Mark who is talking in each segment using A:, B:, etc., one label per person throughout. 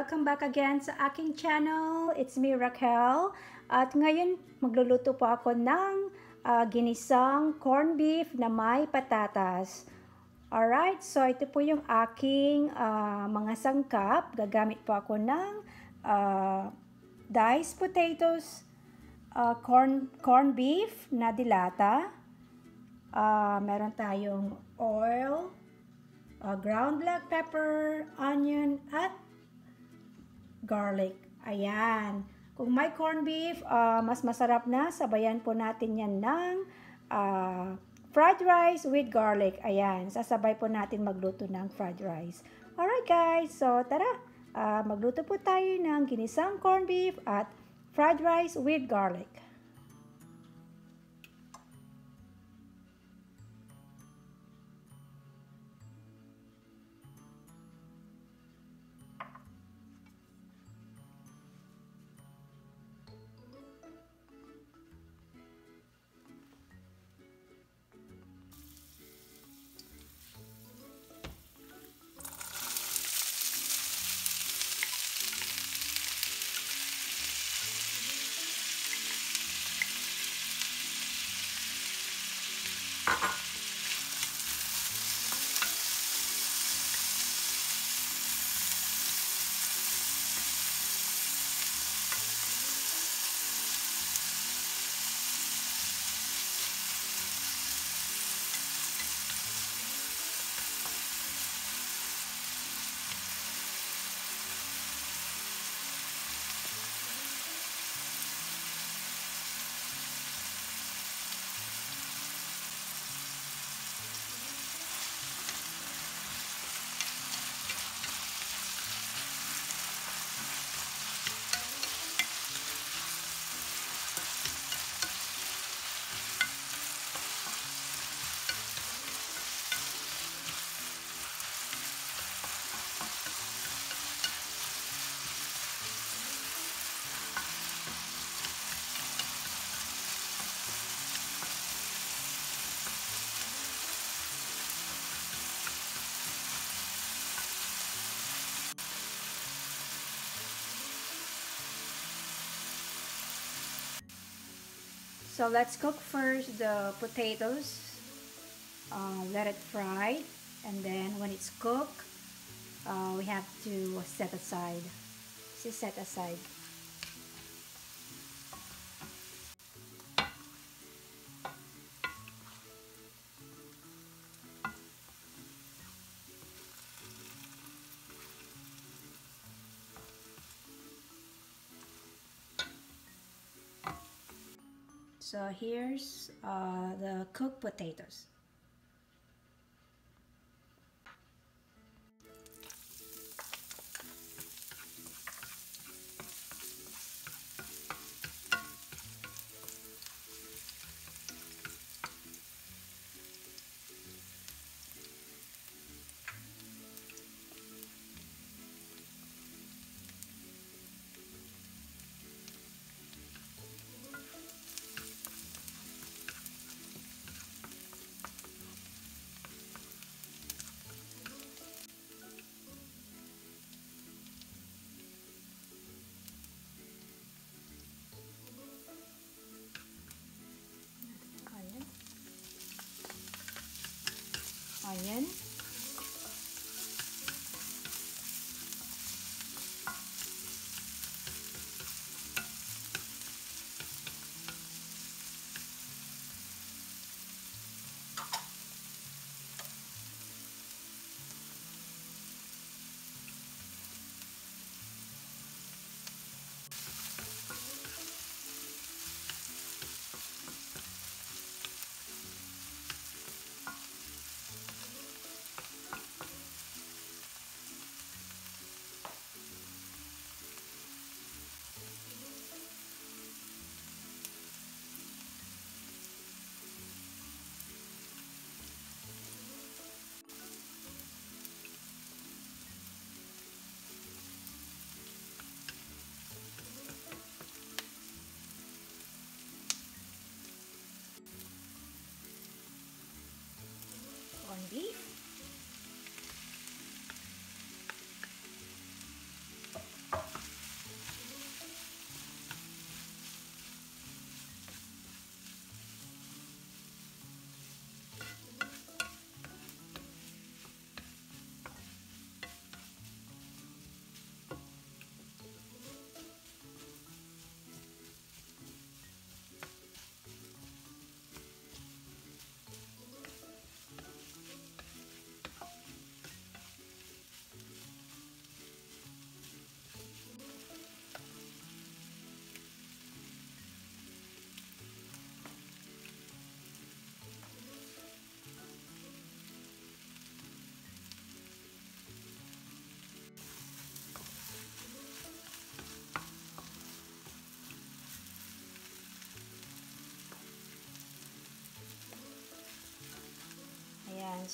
A: welcome back again sa aking channel. It's me, Raquel. At ngayon, magluluto po ako ng ginisang corned beef na may patatas. Alright, so ito po yung aking mga sangkap. Gagamit po ako ng diced potatoes, corned beef na dilata. Meron tayong oil, ground black pepper, onion, at garlic. Ayan. Kung may corned beef, mas masarap na. Sabayan po natin yan ng fried rice with garlic. Ayan. Sasabay po natin magluto ng fried rice. Alright guys. So tara, magluto po tayo ng ginisang corned beef at fried rice with garlic. So let's cook first the potatoes. Let it fry, and then when it's cooked, we have to set aside. Set aside. So here's the cooked potatoes. Onion.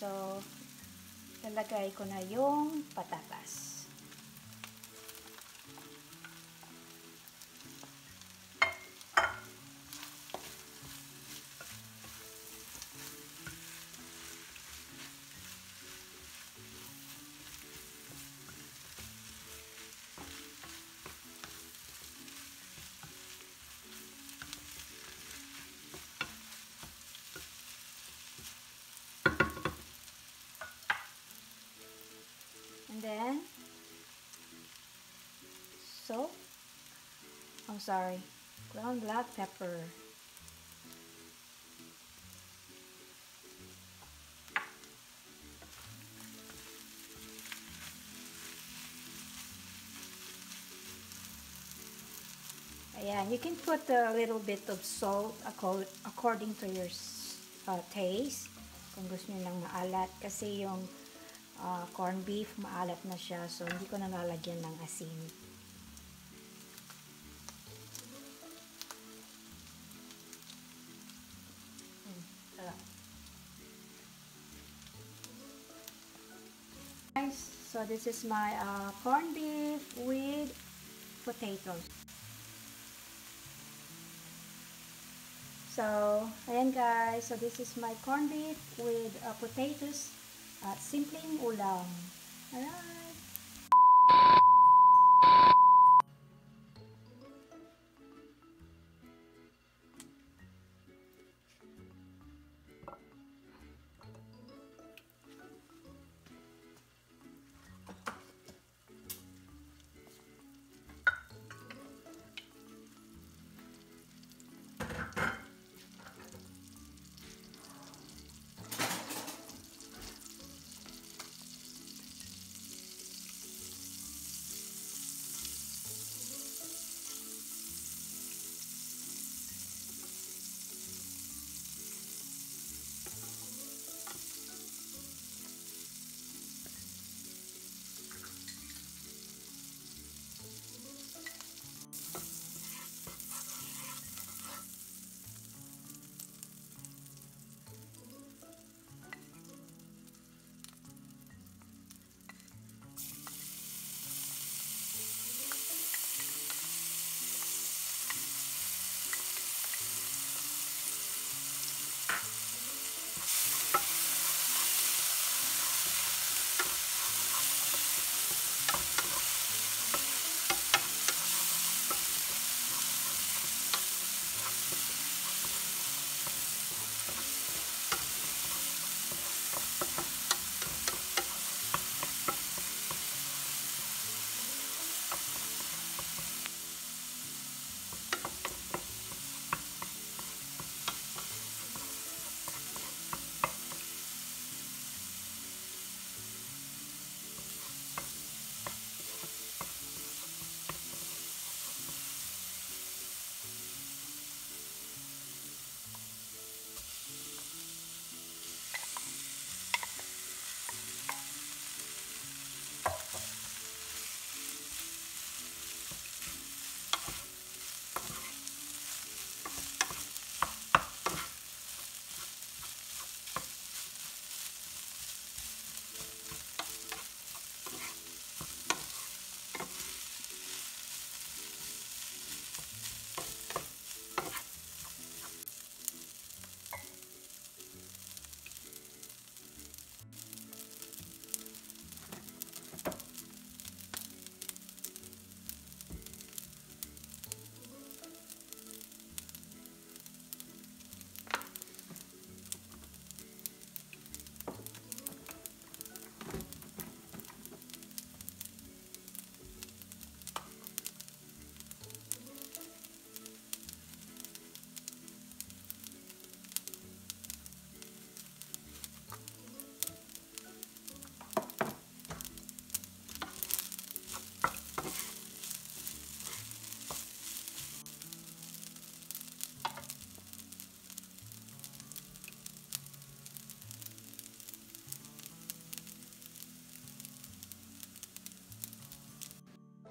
A: So, lalagay ko na yung patatas. And then, ground black pepper. Ayan, you can put a little bit of salt according to your taste. Kung gusto nyo lang maalat. Kasi yung corned beef, maalat na siya. So, hindi ko na lalagyan ng asin. Sarap. Guys, so this is my corned beef with potatoes. So, ayan guys. So, this is my corned beef with potatoes at simpleng ulam. Alright.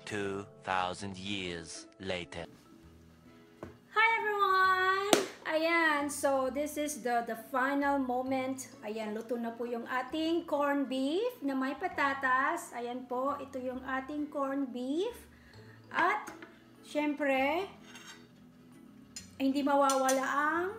B: "2,000 years later."
A: Hi everyone! Ayan, so this is the final moment. Ayan, luto na po yung ating corned beef na may patatas. Ayan po, ito yung ating corned beef. At, syempre, hindi mawawala ang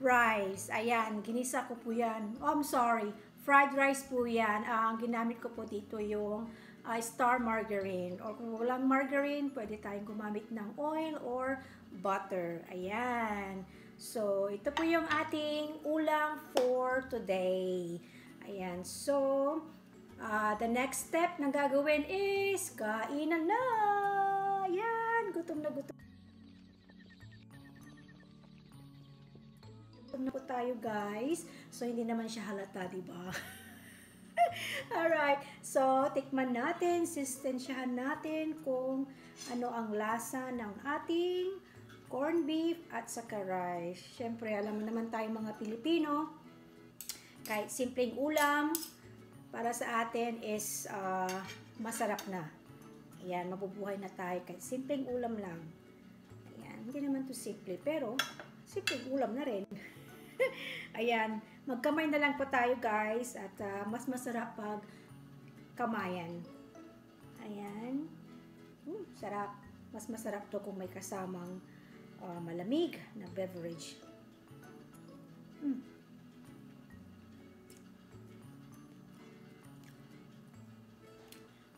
A: rice. Ayan, ginisa ko po yan. Oh, I'm sorry, fried rice po yan. Ang ginamit ko po dito yung star margarine. Or kung walang margarine, pwede tayong gumamit ng oil or butter. Ayan. So, ito po yung ating ulam for today. Ayan. So, the next step na gagawin is kainan na. Ayan. Gutom na gutom. Gutom na po tayo, guys. So, hindi naman siya halata, diba? Alright, so tikman natin, sistensyahan natin kung ano ang lasa ng ating corned beef at saka rice. Siyempre, alam mo naman tayo mga Pilipino, kahit simpleng ulam, para sa atin is masarap na. Ayan, mabubuhay na tayo kahit simpleng ulam lang. Ayan, hindi naman to simple, pero simpleng ulam na rin. Ayan, magkamay na lang po tayo, guys, at mas masarap pag kamayan. Ayan. Sarap. Mas masarap to kung may kasamang malamig na beverage.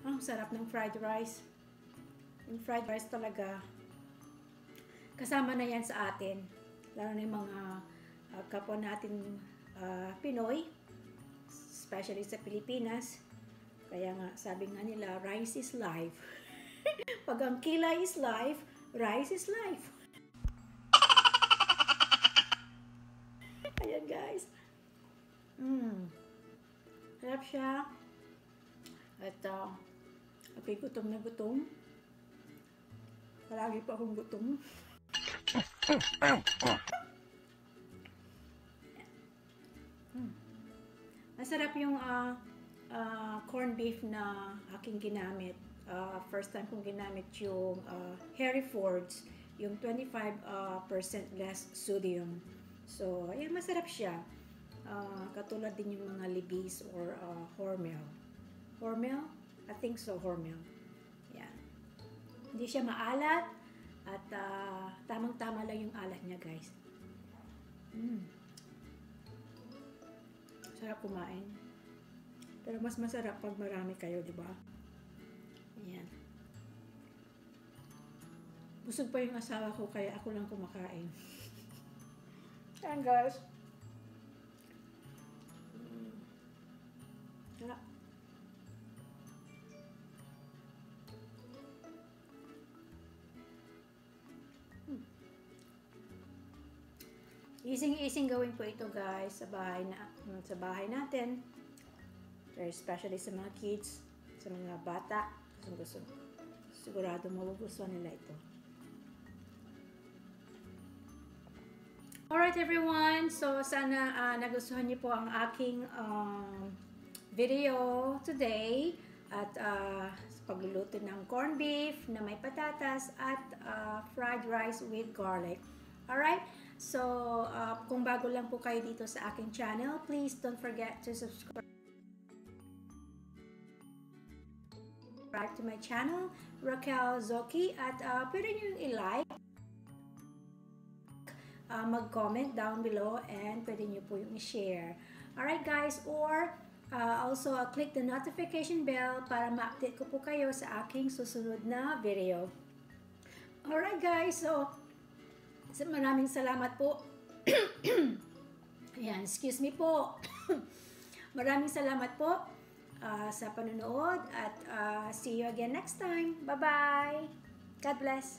A: Ang sarap ng fried rice. Yung fried rice talaga, kasama na yan sa atin. Lalo na yung mga kapwa natin Pinoy, especially sa Pilipinas. Kaya nga, sabi nga nila, rice is life. Pag ang kilay is life, rice is life. Ayan, guys. Sarap siya. At, okay, gutom na gutom. Palagi pa akong gutom. Masarap yung corned beef na aking ginamit. First time kong ginamit yung Hereford's, yung 25% less sodium. So, ayan, masarap siya. Katulad din yung mga libis or hormel. Hormel? I think so, hormel. Yan. Hindi siya maalat at tamang-tama lang yung alat niya, guys. Sarap kumain. Pero mas masarap pag marami kayo, di ba? Ayan. Busog pa yung asawa ko, kaya ako lang kumakain. Ayan, guys. Sarap. Easing gawin po ito, guys, sa bahay natin. Very especially sa mga kids, sa mga bata. Gusto. Sigurado magugustuhan nila ito. Alright, everyone. So, sana nagustuhan niyo po ang aking video today. At sa pagluluto ng corned beef na may patatas at fried rice with garlic. Alright? So, kung bago lang po kayo dito sa aking channel, please don't forget to subscribe to my channel, Raquel Zoki, at pwede nyo i-like, mag-comment down below, and pwede nyo po yung i-share. Alright, guys, or also click the notification bell para ma-update ko po kayo sa aking susunod na video. Alright, guys, so maraming salamat po. Ayan, excuse me po. Maraming salamat po sa panonood at see you again next time. Bye-bye. God bless.